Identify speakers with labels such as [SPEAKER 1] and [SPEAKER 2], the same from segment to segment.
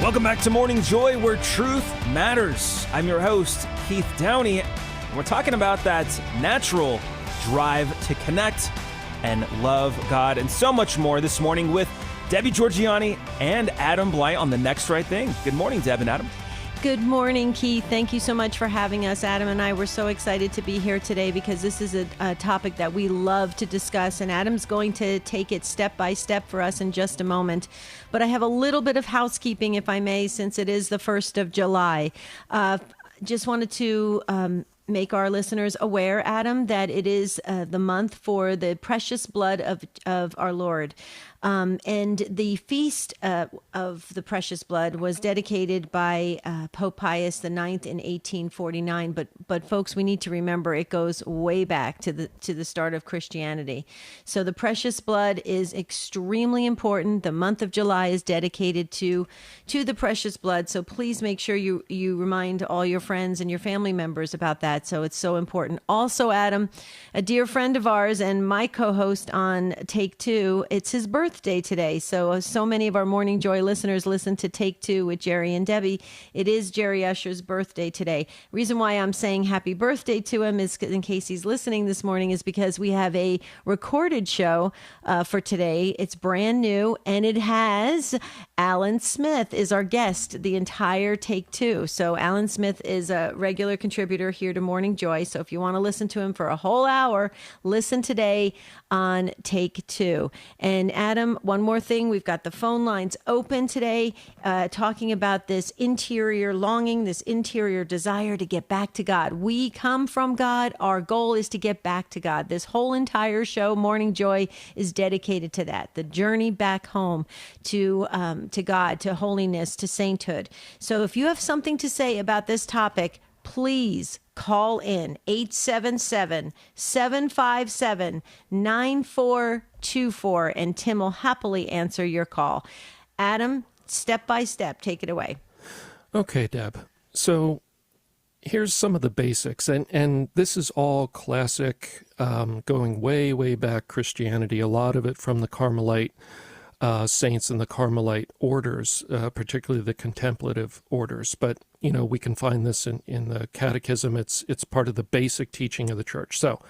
[SPEAKER 1] Welcome back to Morning Joy, where truth matters. I'm your host, Keith Downey, and we're talking about that natural drive to connect and love God and so much more this morning with Debbie Georgianni and Adam Blai on The Next Right Thing. Good morning, Deb and Adam.
[SPEAKER 2] Good morning, Keith. Thank you so much for having us. Adam and I were so excited to be here today because this is a topic that we love to discuss, and Adam's going to take it step by step for us in just a moment. But I have a little bit of housekeeping, if I may, since it is the 1st of July. Just wanted to make our listeners aware, Adam, that it is the month for the precious blood of our Lord. And the feast of the precious blood was dedicated by Pope Pius IX in 1849. But folks, we need to remember it goes way back to the start of Christianity. So the precious blood is extremely important. The month of July is dedicated to the precious blood. So please make sure you remind all your friends and your family members about that. So it's so important. Also, Adam, a dear friend of ours and my co-host on Take Two, it's his birthday today. So many of our Morning Joy listeners listen to Take Two with Jerry and Debbie. It is Jerry Usher's birthday today. Reason why I'm saying happy birthday to him is in case he's listening this morning is because we have a recorded show for today. It's brand new and it has Alan Smith is our guest the entire Take Two. So Alan Smith is a regular contributor here to Morning Joy. So if you want to listen to him for a whole hour, listen today on Take Two. And Adam, one more thing, we've got the phone lines open today, talking about this interior longing, this interior desire to get back to God. We come from God. Our goal is to get back to God. This whole entire show, Morning Joy, is dedicated to that, the journey back home to God, to holiness, to sainthood. So if you have something to say about this topic, please call in 877-757-9424, and Tim will happily answer your call. Adam, step by step, take it away.
[SPEAKER 3] Okay, Deb. So here's some of the basics, and this is all classic, going way, way back Christianity, a lot of it from the Carmelite saints and the Carmelite orders, particularly the contemplative orders. But, you know, we can find this in the catechism. It's part of the basic teaching of the church. So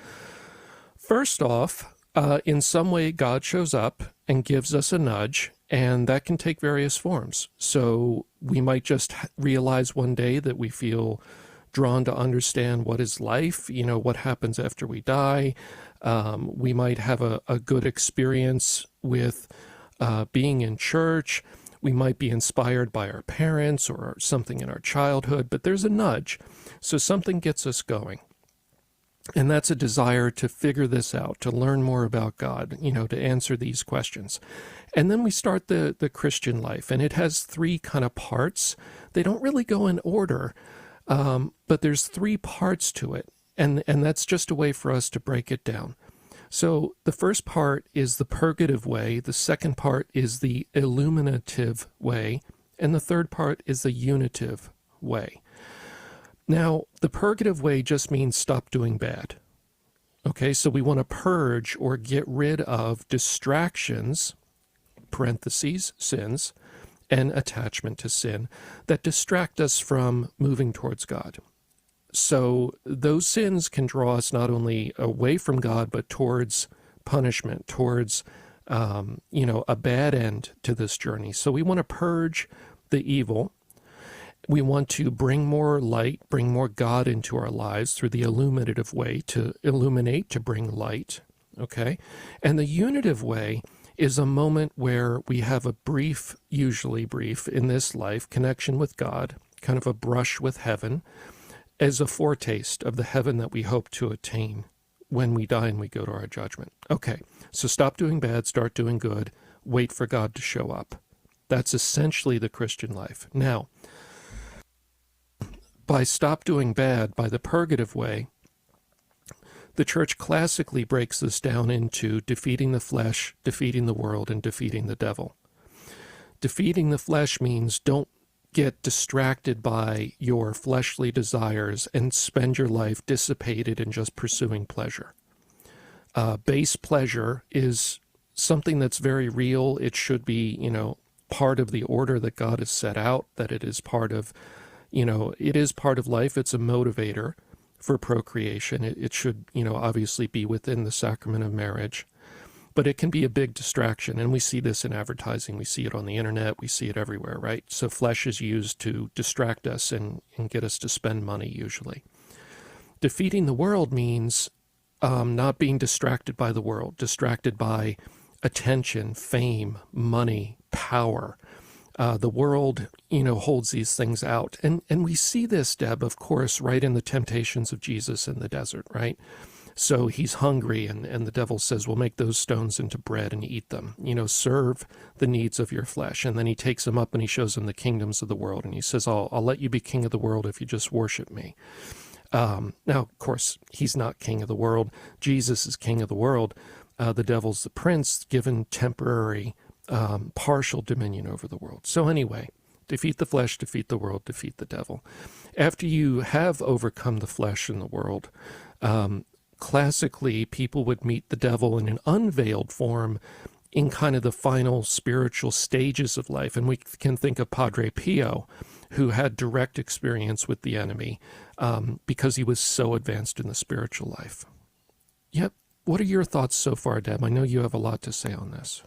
[SPEAKER 3] first off, in some way, God shows up and gives us a nudge, and that can take various forms. So we might just realize one day that we feel drawn to understand what is life, you know, what happens after we die. We might have a good experience with being in church. We might be inspired by our parents or something in our childhood, but there's a nudge. So something gets us going. And that's a desire to figure this out, to learn more about God, you know, to answer these questions. And then we start the Christian life, and it has three kind of parts. They don't really go in order, but there's three parts to it. And that's just a way for us to break it down. So the first part is the purgative way, the second part is the illuminative way, and the third part is the unitive way. Now, the purgative way just means stop doing bad. Okay, so we want to purge or get rid of distractions, parentheses, sins, and attachment to sin that distract us from moving towards God. So those sins can draw us not only away from God, but towards punishment, towards, a bad end to this journey. So we want to purge the evil. We want to bring more light, bring more God into our lives through the illuminative way, to illuminate, to bring light, okay? And the unitive way is a moment where we have a brief, usually brief, in this life, connection with God, kind of a brush with heaven, as a foretaste of the heaven that we hope to attain when we die and we go to our judgment. Okay, so stop doing bad, start doing good, wait for God to show up. That's essentially the Christian life. Now, by stop doing bad, by the purgative way, the church classically breaks this down into defeating the flesh, defeating the world, and defeating the devil. Defeating the flesh means don't get distracted by your fleshly desires and spend your life dissipated in just pursuing pleasure. Base pleasure is something that's very real. It should be, part of the order that God has set out, that it is part of, it is part of life. It's a motivator for procreation. It should, obviously be within the sacrament of marriage. But it can be a big distraction, and we see this in advertising. We see it on the internet. We see it everywhere, right? So flesh is used to distract us and get us to spend money, usually. Defeating the world means not being distracted by the world, distracted by attention, fame, money, power. The world, holds these things out. And we see this, Deb, of course, right in the temptations of Jesus in the desert, right? So he's hungry, and the devil says, well, make those stones into bread and eat them. Serve the needs of your flesh. And then he takes him up and he shows him the kingdoms of the world. And he says, I'll let you be king of the world if you just worship me. Now, of course, he's not king of the world. Jesus is king of the world. The devil's the prince, given temporary, partial dominion over the world. So anyway, defeat the flesh, defeat the world, defeat the devil. After you have overcome the flesh and the world, classically, people would meet the devil in an unveiled form in kind of the final spiritual stages of life. And we can think of Padre Pio, who had direct experience with the enemy because he was so advanced in the spiritual life. Yep. What are your thoughts so far, Deb? I know you have a lot to say on this.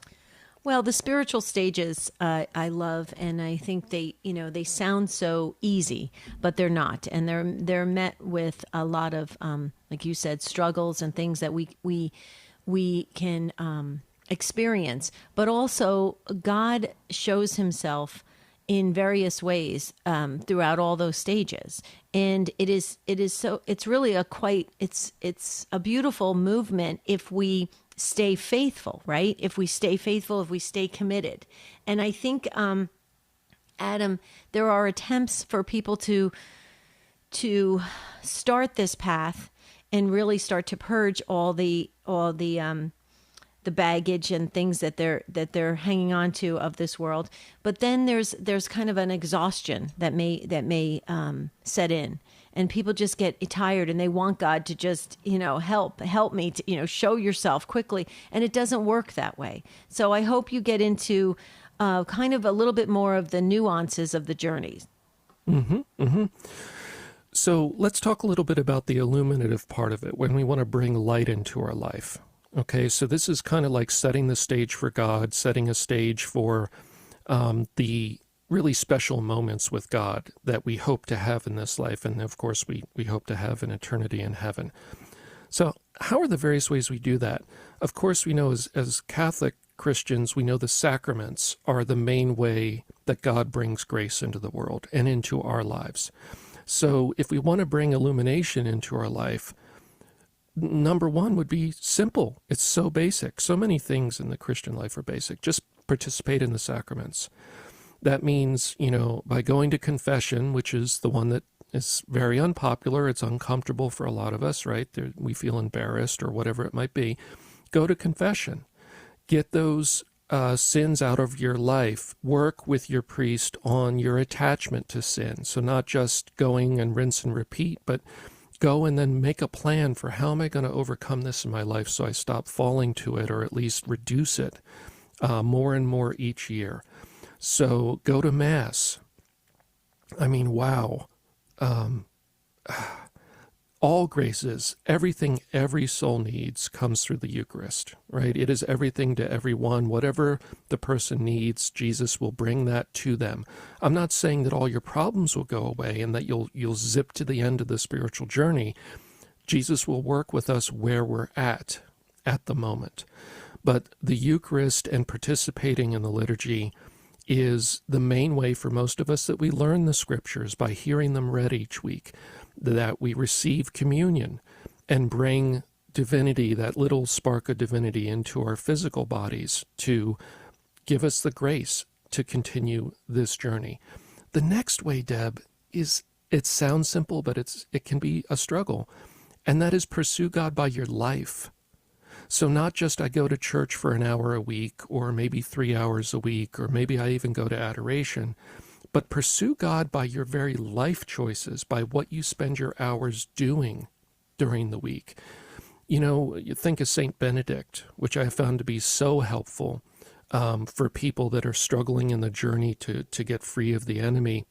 [SPEAKER 2] Well, the spiritual stages I love, and I think they sound so easy, but they're not, and they're met with a lot of, like you said, struggles and things that we can experience. But also, God shows Himself in various ways throughout all those stages, and it's really a beautiful movement if we stay faithful, right? If we stay faithful, if we stay committed. And I think, Adam, there are attempts for people to start this path and really start to purge all the baggage and things that they're hanging on to of this world. But then there's kind of an exhaustion that may set in. And people just get tired and they want God to just, help me to, show yourself quickly. And it doesn't work that way. So I hope you get into kind of a little bit more of the nuances of the journeys.
[SPEAKER 3] Mm-hmm, mm-hmm. So let's talk a little bit about the illuminative part of it when we want to bring light into our life. Okay, so this is kind of like setting the stage for God, setting a stage for the really special moments with God that we hope to have in this life. And of course, we hope to have an eternity in heaven. So how are the various ways we do that? Of course, we know as Catholic Christians, we know the sacraments are the main way that God brings grace into the world and into our lives. So if we want to bring illumination into our life, number one would be simple. It's so basic. So many things in the Christian life are basic. Just participate in the sacraments. That means, by going to confession, which is the one that is very unpopular, it's uncomfortable for a lot of us, right? We feel embarrassed or whatever it might be. Go to confession. Get those sins out of your life. Work with your priest on your attachment to sin. So not just going and rinse and repeat, but go and then make a plan for how am I going to overcome this in my life so I stop falling to it or at least reduce it more and more each year. So go to Mass. I mean, wow. All graces, everything every soul needs comes through the Eucharist, right? It is everything to everyone. Whatever the person needs, Jesus will bring that to them. I'm not saying that all your problems will go away and that you'll zip to the end of the spiritual journey. Jesus will work with us where we're at the moment. But the Eucharist and participating in the liturgy is the main way for most of us that we learn the scriptures by hearing them read each week, that we receive communion and bring divinity, that little spark of divinity, into our physical bodies to give us the grace to continue this journey. The next way, Deb, is, it sounds simple, but it can be a struggle, and that is pursue God by your life. So not just I go to church for an hour a week, or maybe 3 hours a week, or maybe I even go to adoration, but pursue God by your very life choices, by what you spend your hours doing during the week. You think of St. Benedict, which I have found to be so helpful for people that are struggling in the journey to get free of the enemy.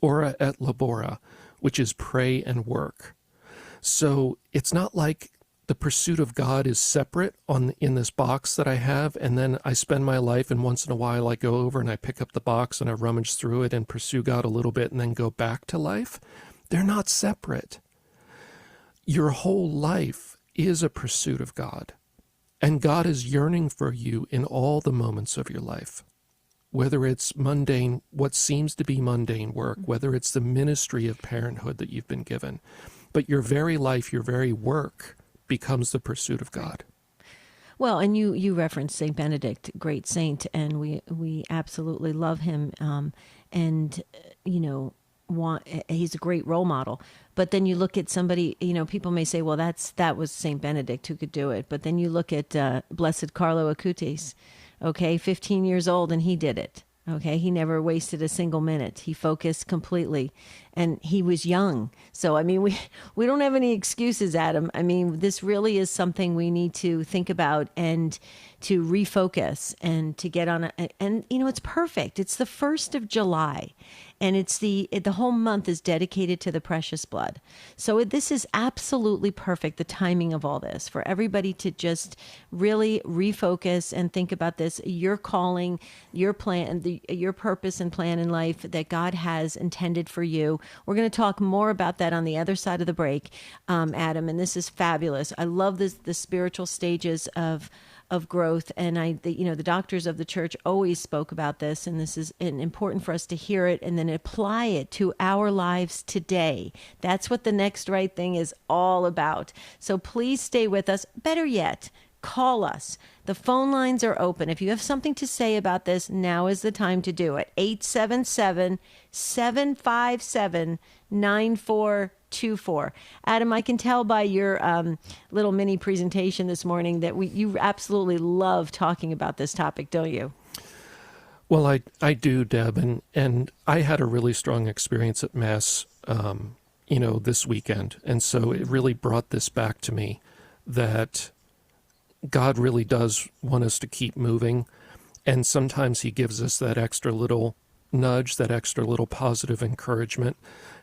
[SPEAKER 3] Ora et labora, which is pray and work. So it's not like the pursuit of God is separate in this box that I have, and then I spend my life, and once in a while I go over and I pick up the box and I rummage through it and pursue God a little bit and then go back to life. They're not separate. Your whole life is a pursuit of God, and God is yearning for you in all the moments of your life. Whether it's mundane, what seems to be mundane work, whether it's the ministry of parenthood that you've been given, but your very life, your very work becomes the pursuit of God.
[SPEAKER 2] Well, and you referenced Saint Benedict, great saint, and we absolutely love him, and he's a great role model. But then you look at somebody, people may say, well, that was Saint Benedict who could do it. But then you look at Blessed Carlo Acutis, okay, 15 years old, and he did it. Okay, he never wasted a single minute. He focused completely, and he was young. So, I mean, we don't have any excuses, Adam. I mean, this really is something we need to think about and to refocus and to get on and it's perfect. It's the 1st of July, and it's the whole month is dedicated to the precious blood. So this is absolutely perfect, the timing of all this, for everybody to just really refocus and think about this, your calling, your plan, your purpose and plan in life that God has intended for you. We're going to talk more about that on the other side of the break, Adam, and this is fabulous. I love the spiritual stages of growth, and the doctors of the church always spoke about this, and this is important for us to hear it and then apply it to our lives today. That's what the next right thing is all about. So please stay with us. Better yet, call us. The phone lines are open. If you have something to say about this, now is the time to do it. 877-757-9424. Adam, I can tell by your little mini presentation this morning that you absolutely love talking about this topic, don't you?
[SPEAKER 3] Well, I do, Deb, and I had a really strong experience at Mass, this weekend, and so it really brought this back to me that God really does want us to keep moving, and sometimes he gives us that extra little nudge, that extra little positive encouragement.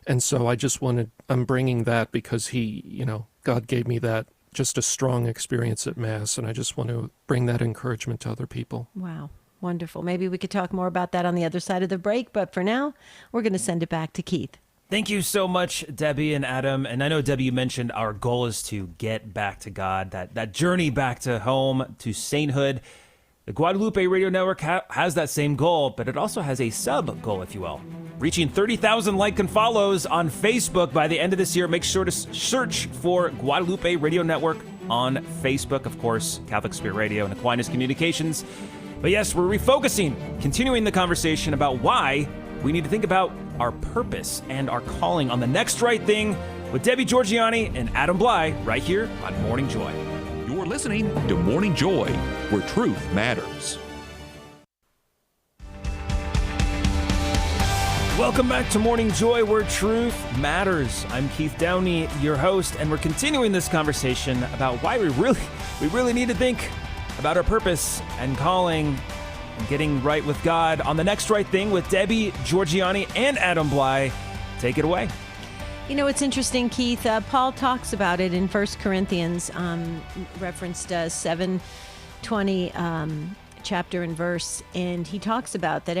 [SPEAKER 3] And so I'm bringing that because God gave me that, just a strong experience at Mass, and I just want to bring that encouragement to other people.
[SPEAKER 2] Wow. Wonderful. Maybe we could talk more about that on the other side of the break, but for now, we're going to send it back to Keith.
[SPEAKER 1] Thank you so much, Debbie and Adam. And I know, Debbie, you mentioned our goal is to get back to God, that journey back to home, to sainthood. The Guadalupe Radio Network has that same goal, but it also has a sub-goal, if you will. Reaching 30,000 likes and follows on Facebook by the end of this year. Make sure to search for Guadalupe Radio Network on Facebook, of course, Catholic Spirit Radio and Aquinas Communications. But yes, we're refocusing, continuing the conversation about why we need to think about our purpose and our calling on the next right thing with Debbie Georgianni and Adam Blai right here on Morning Joy.
[SPEAKER 4] You're listening to Morning Joy, where truth matters.
[SPEAKER 1] Welcome back to Morning Joy, where truth matters. I'm Keith Downey, your host, and we're continuing this conversation about why we really need to think about our purpose and calling and getting right with God on the next right thing with Debbie Georgianni and Adam Blai. Take it away.
[SPEAKER 2] It's interesting, Keith. Paul talks about it in 1 Corinthians, referenced 7:20 chapter and verse, and he talks about that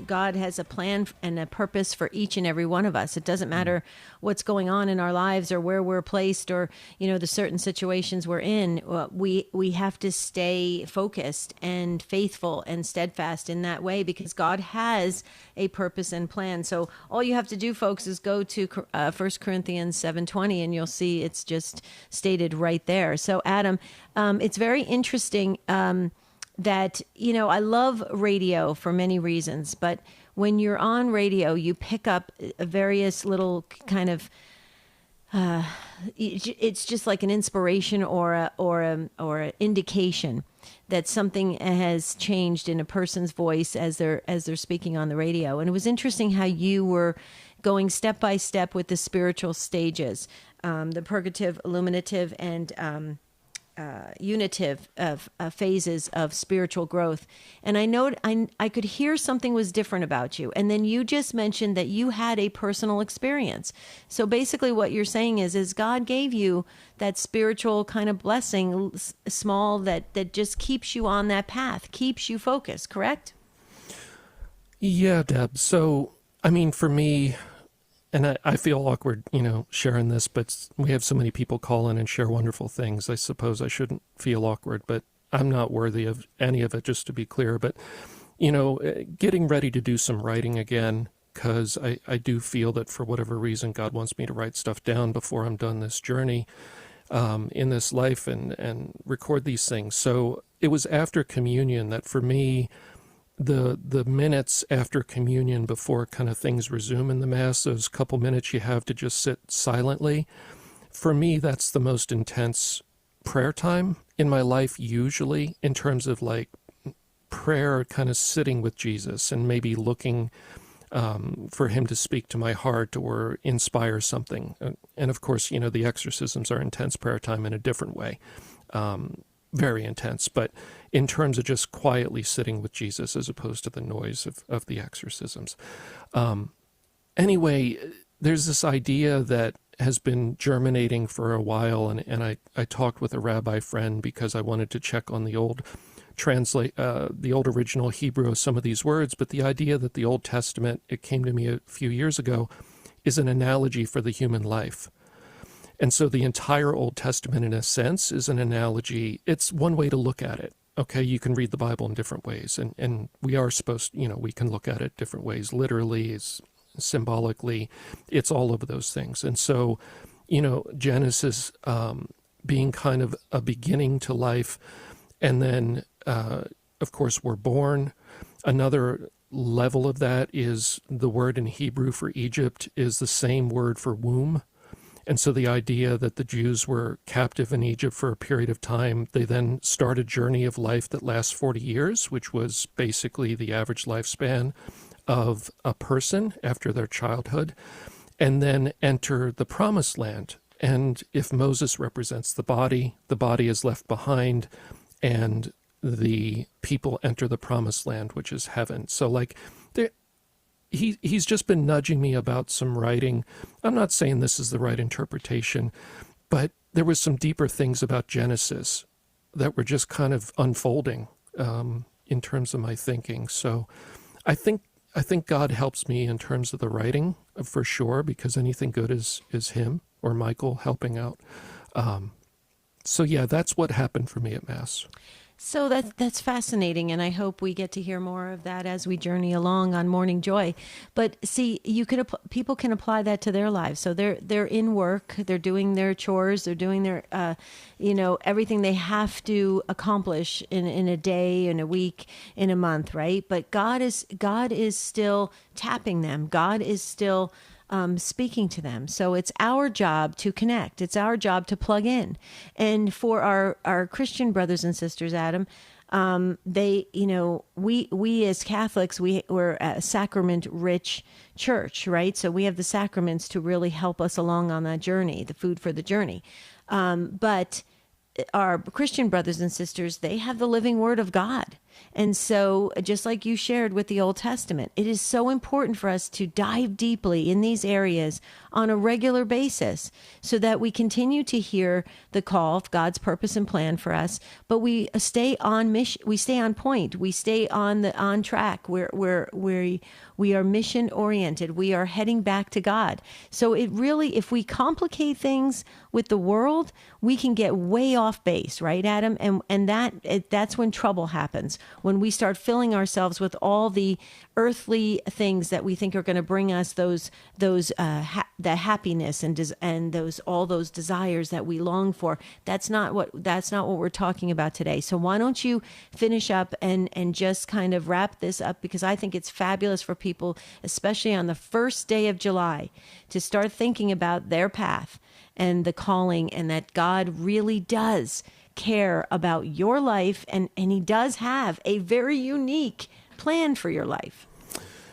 [SPEAKER 2] God has a plan and a purpose for each and every one of us. It doesn't matter what's going on in our lives or where we're placed or, the certain situations we're in. We have to stay focused and faithful and steadfast in that way because God has a purpose and plan. So all you have to do, folks, is go to 1 Corinthians 7:20 and you'll see it's just stated right there. So Adam, it's very interesting that, I love radio for many reasons, but when you're on radio, you pick up various little kind of, it's just like an inspiration or a indication that something has changed in a person's voice as they're speaking on the radio. And it was interesting how you were going step by step with the spiritual stages, the Purgative, Illuminative, and unitive of phases of spiritual growth, and I know I could hear something was different about you. And then you just mentioned that you had a personal experience. So basically, what you're saying is God gave you that spiritual kind of blessing, small, that just keeps you on that path, keeps you focused. Correct?
[SPEAKER 3] Yeah, Deb. So, I mean, for me, and I feel awkward, sharing this, but we have so many people call in and share wonderful things. I suppose I shouldn't feel awkward, but I'm not worthy of any of it, just to be clear. But, getting ready to do some writing again, because I do feel that for whatever reason, God wants me to write stuff down before I'm done this journey in this life and record these things. So it was after communion that for me, the minutes after communion before kind of things resume in the Mass, those couple minutes you have to just sit silently, for me, that's the most intense prayer time in my life, usually, in terms of like prayer, kind of sitting with Jesus and maybe looking for him to speak to my heart or inspire something. And of course, the exorcisms are intense prayer time in a different way. Very intense, but in terms of just quietly sitting with Jesus as opposed to the noise of the exorcisms. Anyway, there's this idea that has been germinating for a while, and I talked with a rabbi friend because I wanted to check on the old original Hebrew of some of these words, but the idea that the Old Testament, it came to me a few years ago, is an analogy for the human life. And so the entire Old Testament, in a sense, is an analogy. It's one way to look at it. Okay, you can read the Bible in different ways, and we are supposed, we can look at it different ways, literally, symbolically. It's all of those things. And so, Genesis being kind of a beginning to life, and then, of course, we're born. Another level of that is the word in Hebrew for Egypt is the same word for womb. And so the idea that the Jews were captive in Egypt for a period of time, they then start a journey of life that lasts 40 years, which was basically the average lifespan of a person after their childhood, and then enter the promised land. And if Moses represents the body is left behind, and the people enter the promised land, which is heaven. So like he's just been nudging me about some writing. I'm not saying this is the right interpretation, but there was some deeper things about Genesis that were just kind of unfolding in terms of my thinking. So I think God helps me in terms of the writing for sure, because anything good is him or Michael helping out. So yeah, that's what happened for me at Mass.
[SPEAKER 2] So that's fascinating, and I hope we get to hear more of that as we journey along on Morning Joy. But see, people can apply that to their lives. So they're in work, they're doing their chores, they're doing their everything they have to accomplish in a day, in a week, in a month, right? But God is still tapping them. God is still speaking to them. So it's our job to connect. It's our job to plug in. And for our Christian brothers and sisters, Adam, we as Catholics, we're a sacrament-rich church, right? So we have the sacraments to really help us along on that journey, the food for the journey. But our Christian brothers and sisters, they have the living word of God. And so just like you shared with the Old Testament, it is so important for us to dive deeply in these areas on a regular basis so that we continue to hear the call of God's purpose and plan for us, but we stay on mission, we stay on point, we stay on track, we are mission oriented, we are heading back to God. So it really, if we complicate things with the world, we can get way off base, right, Adam? And that's when trouble happens. When we start filling ourselves with all the earthly things that we think are going to bring us the happiness and all those desires that we long for. That's not what we're talking about today. So why don't you finish up and just kind of wrap this up, because I think it's fabulous for people, especially on the first day of July, to start thinking about their path and the calling, and that God really does care about your life, and he does have a very unique plan for your life.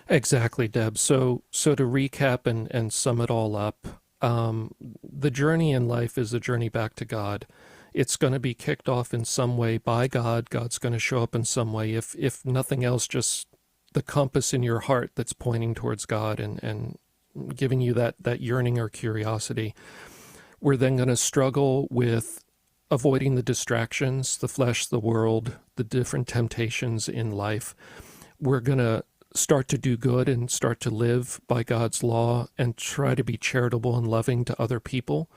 [SPEAKER 3] Exactly, Deb. So to recap and sum it all up, the journey in life is a journey back to God. It's going to be kicked off in some way by God. God's going to show up in some way. If nothing else, just the compass in your heart that's pointing towards God and giving you that yearning or curiosity. We're then going to struggle with avoiding the distractions, the flesh, the world, the different temptations in life. We're going to start to do good and start to live by God's law and try to be charitable and loving to other people.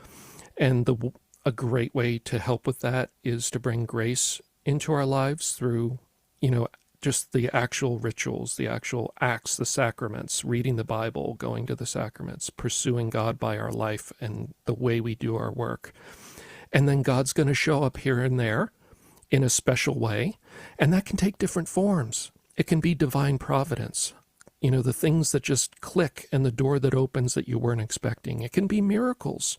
[SPEAKER 3] And a great way to help with that is to bring grace into our lives through, just the actual rituals, the actual acts, the sacraments, reading the Bible, going to the sacraments, pursuing God by our life and the way we do our work. And then God's going to show up here and there in a special way, and that can take different forms. It can be divine providence, the things that just click and the door that opens that you weren't expecting. It can be miracles,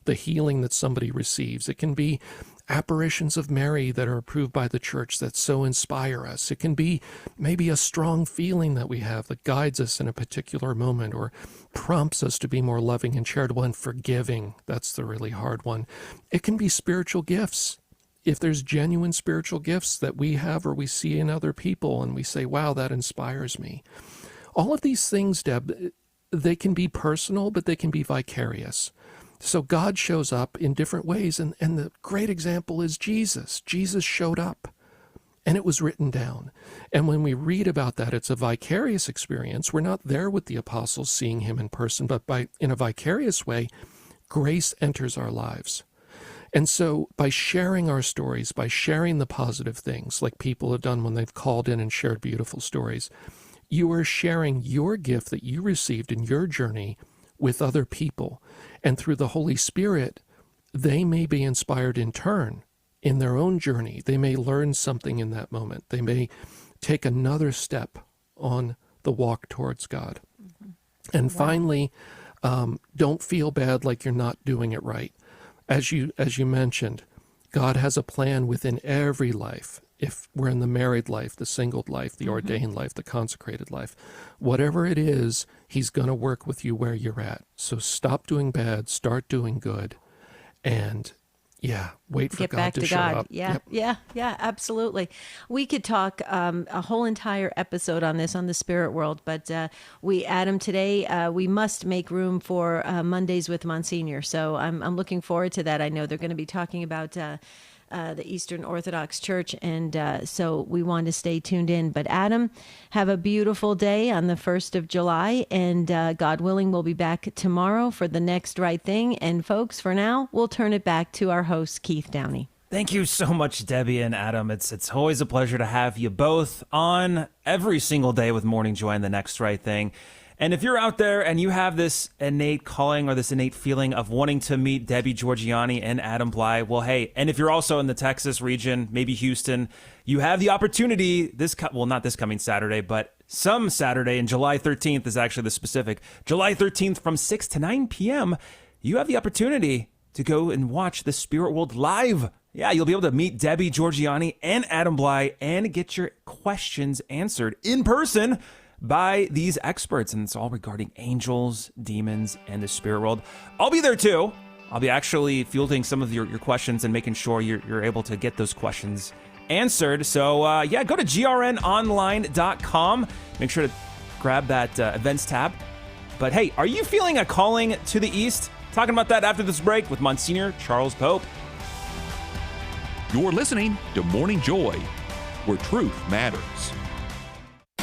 [SPEAKER 3] the healing that somebody receives. It can be apparitions of Mary that are approved by the church that so inspire us. It can be maybe a strong feeling that we have that guides us in a particular moment or prompts us to be more loving and charitable and forgiving. That's the really hard one. It can be spiritual gifts. If there's genuine spiritual gifts that we have or we see in other people and we say, wow, that inspires me. All of these things, Deb, they can be personal, but they can be vicarious. So God shows up in different ways, and the great example is Jesus. Jesus showed up, and it was written down. And when we read about that, it's a vicarious experience. We're not there with the apostles seeing him in person, but in a vicarious way, grace enters our lives. And so by sharing our stories, by sharing the positive things like people have done when they've called in and shared beautiful stories, you are sharing your gift that you received in your journey with other people. And through the Holy Spirit, they may be inspired in turn in their own journey. They may learn something in that moment. They may take another step on the walk towards God. Mm-hmm. And finally, don't feel bad like you're not doing it right. As you mentioned, God has a plan within every life. If we're in the married life, the singled life, the ordained life, the consecrated life, whatever it is, he's going to work with you where you're at. So stop doing bad, start doing good, and wait for God to show up.
[SPEAKER 2] Yeah, absolutely. We could talk a whole entire episode on this, on the spirit world, but Adam, today we must make room for Mondays with Monsignor. So I'm looking forward to that. I know they're going to be talking about the Eastern Orthodox Church, and so we want to stay tuned in. But Adam, have a beautiful day on the 1st of July, and God willing, we'll be back tomorrow for the next right thing. And folks, for now, we'll turn it back to our host, Keith Downey.
[SPEAKER 1] Thank you so much, Debbie and Adam. It's always a pleasure to have you both on every single day with Morning Joy and the Next Right Thing. And if you're out there and you have this innate calling or this innate feeling of wanting to meet Debbie Georgianni and Adam Blai, well, hey, and if you're also in the Texas region, maybe Houston, you have the opportunity not this coming Saturday, but some Saturday, and July 13th is actually the specific, July 13th from 6 to 9 p.m., you have the opportunity to go and watch the Spirit World live. Yeah, you'll be able to meet Debbie Georgianni and Adam Blai and get your questions answered in person by these experts, and it's all regarding angels, demons, and the spirit world. I'll be there too. I'll be actually fielding some of your questions and making sure you're able to get those questions answered. So go to grnonline.com. Make sure to grab that events tab. But hey, are you feeling a calling to the East? Talking about that after this break with Monsignor Charles Pope.
[SPEAKER 4] You're listening to Morning Joy, where truth matters.